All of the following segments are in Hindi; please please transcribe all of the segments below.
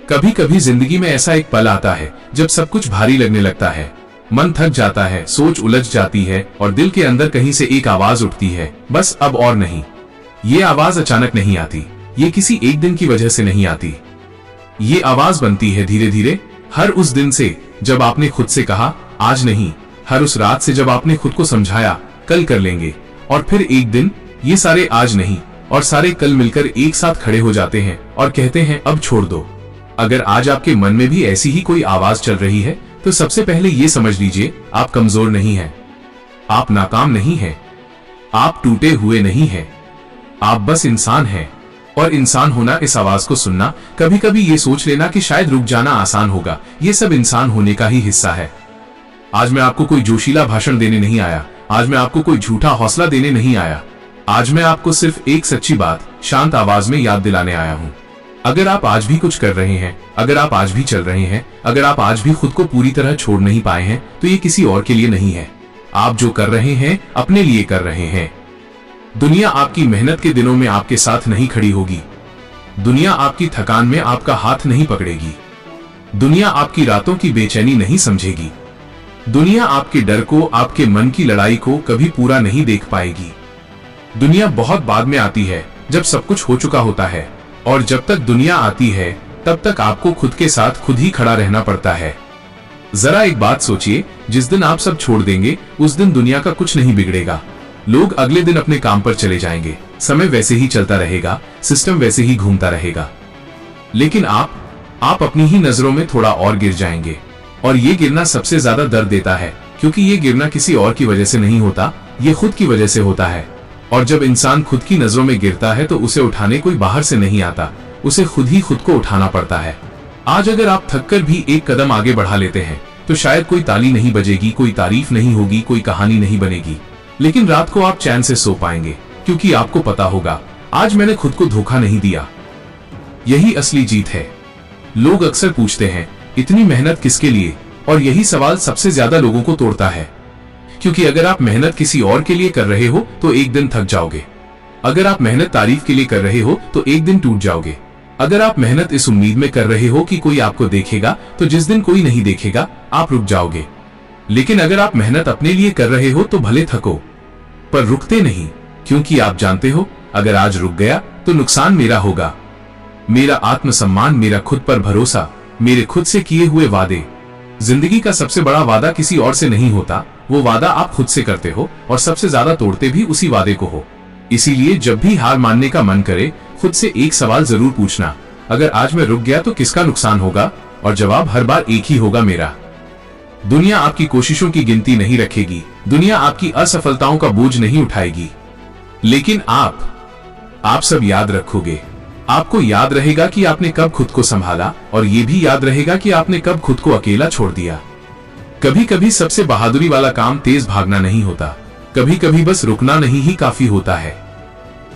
कभी कभी जिंदगी में ऐसा एक पल आता है जब सब कुछ भारी लगने लगता है, मन थक जाता है, सोच उलझ जाती है और दिल के अंदर कहीं से एक आवाज उठती है, बस अब और नहीं। ये आवाज अचानक नहीं आती, ये किसी एक दिन की वजह से नहीं आती। ये आवाज बनती है धीरे धीरे, हर उस दिन से जब आपने खुद से कहा आज नहीं, हर उस रात से जब आपने खुद को समझाया कल कर लेंगे, और फिर एक दिन ये सारे आज नहीं और सारे कल मिलकर एक साथ खड़े हो जाते हैं और कहते हैं अब छोड़ दो। अगर आज आपके मन में भी ऐसी ही कोई आवाज चल रही है तो सबसे पहले ये समझ लीजिए, आप कमजोर नहीं हैं, आप नाकाम नहीं हैं, आप टूटे हुए नहीं हैं, आप बस इंसान हैं। और इंसान होना, इस आवाज को सुनना, कभी कभी ये सोच लेना कि शायद रुक जाना आसान होगा, ये सब इंसान होने का ही हिस्सा है। आज मैं आपको कोई जोशीला भाषण देने नहीं आया, आज मैं आपको कोई झूठा हौसला देने नहीं आया, आज मैं आपको सिर्फ एक सच्ची बात शांत आवाज में याद दिलाने आया हूँ। अगर आप आज भी कुछ कर रहे हैं, अगर आप आज भी चल रहे हैं, अगर आप आज भी खुद को पूरी तरह छोड़ नहीं पाए हैं, तो ये किसी और के लिए नहीं है। आप जो कर रहे हैं अपने लिए कर रहे हैं। दुनिया आपकी मेहनत के दिनों में आपके साथ नहीं खड़ी होगी, दुनिया आपकी थकान में आपका हाथ नहीं पकड़ेगी, दुनिया आपकी रातों की बेचैनी नहीं समझेगी, दुनिया आपके डर को, आपके मन की लड़ाई को कभी पूरा नहीं देख पाएगी। दुनिया बहुत बाद में आती है, जब सब कुछ हो चुका होता है, और जब तक दुनिया आती है तब तक आपको खुद के साथ खुद ही खड़ा रहना पड़ता है। जरा एक बात सोचिए, जिस दिन आप सब छोड़ देंगे उस दिन दुनिया का कुछ नहीं बिगड़ेगा। लोग अगले दिन अपने काम पर चले जाएंगे, समय वैसे ही चलता रहेगा, सिस्टम वैसे ही घूमता रहेगा, लेकिन आप अपनी ही नजरों में थोड़ा और गिर जाएंगे। और ये गिरना सबसे ज्यादा दर्द देता है, क्योंकि ये गिरना किसी और की वजह से नहीं होता, ये खुद की वजह से होता है। और जब इंसान खुद की नजरों में गिरता है तो उसे उठाने कोई बाहर से नहीं आता, उसे खुद ही खुद को उठाना पड़ता है। आज अगर आप थककर भी एक कदम आगे बढ़ा लेते हैं तो शायद कोई ताली नहीं बजेगी, कोई तारीफ नहीं होगी, कोई कहानी नहीं बनेगी, लेकिन रात को आप चैन से सो पाएंगे, क्योंकि आपको पता होगा आज मैंने खुद को धोखा नहीं दिया। यही असली जीत है। लोग अक्सर पूछते हैं इतनी मेहनत किसके लिए, और यही सवाल सबसे ज्यादा लोगों को तोड़ता है। क्योंकि अगर आप मेहनत किसी और के लिए कर रहे हो तो एक दिन थक जाओगे, अगर आप मेहनत तारीफ के लिए कर रहे हो तो एक दिन टूट जाओगे, अगर आप मेहनत इस उम्मीद में कर रहे हो कि कोई आपको देखेगा तो जिस दिन कोई नहीं देखेगा आप रुक जाओगे। लेकिन अगर आप मेहनत अपने लिए कर रहे हो तो भले थको पर रुकते नहीं, क्योंकि आप जानते हो अगर आज रुक गया तो नुकसान मेरा होगा, मेरा आत्मसम्मान, मेरा खुद पर भरोसा, मेरे खुद से किए हुए वादे। जिंदगी का सबसे बड़ा वादा किसी और से नहीं होता, वो वादा आप खुद से करते हो और सबसे ज्यादा तोड़ते भी उसी वादे को हो। इसीलिए जब भी हार मानने का मन करे खुद से एक सवाल जरूर पूछना, अगर आज मैं रुक गया तो किसका नुकसान होगा, और जवाब हर बार एक ही होगा, मेरा। दुनिया आपकी कोशिशों की गिनती नहीं रखेगी, दुनिया आपकी असफलताओं का बोझ नहीं उठाएगी, लेकिन आप सब याद रखोगे। आपको याद रहेगा कि आपने कब खुद को संभाला, और ये भी याद रहेगा कि आपने कब खुद को अकेला छोड़ दिया। कभी कभी सबसे बहादुरी वाला काम तेज भागना नहीं होता, कभी कभी बस रुकना नहीं ही काफी होता है।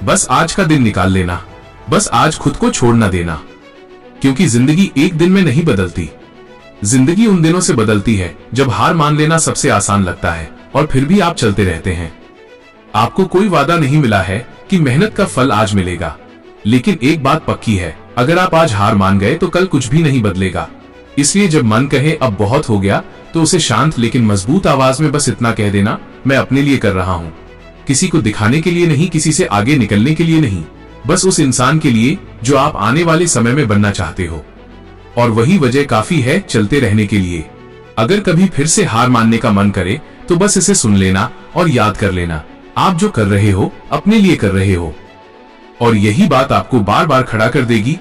बस आज का दिन निकाल लेना, बस आज खुद को छोड़ ना देना, क्योंकि जिंदगी एक दिन में नहीं बदलती। जिंदगी उन दिनों से बदलती है जब हार मान लेना सबसे आसान लगता है और फिर भी आप चलते रहते हैं। आपको कोई वादा नहीं मिला है कि मेहनत का फल आज मिलेगा, लेकिन एक बात पक्की है, अगर आप आज हार मान गए तो कल कुछ भी नहीं बदलेगा। इसलिए जब मन कहे अब बहुत हो गया तो उसे शांत लेकिन मजबूत आवाज में बस इतना कह देना, मैं अपने लिए कर रहा हूँ, किसी को दिखाने के लिए नहीं, किसी से आगे निकलने के लिए नहीं, बस उस इंसान के लिए जो आप आने वाले समय में बनना चाहते हो। और वही वजह काफी है चलते रहने के लिए। अगर कभी फिर से हार मानने का मन करे तो बस इसे सुन लेना और याद कर लेना, आप जो कर रहे हो अपने लिए कर रहे हो, और यही बात आपको बार बार खड़ा कर देगी।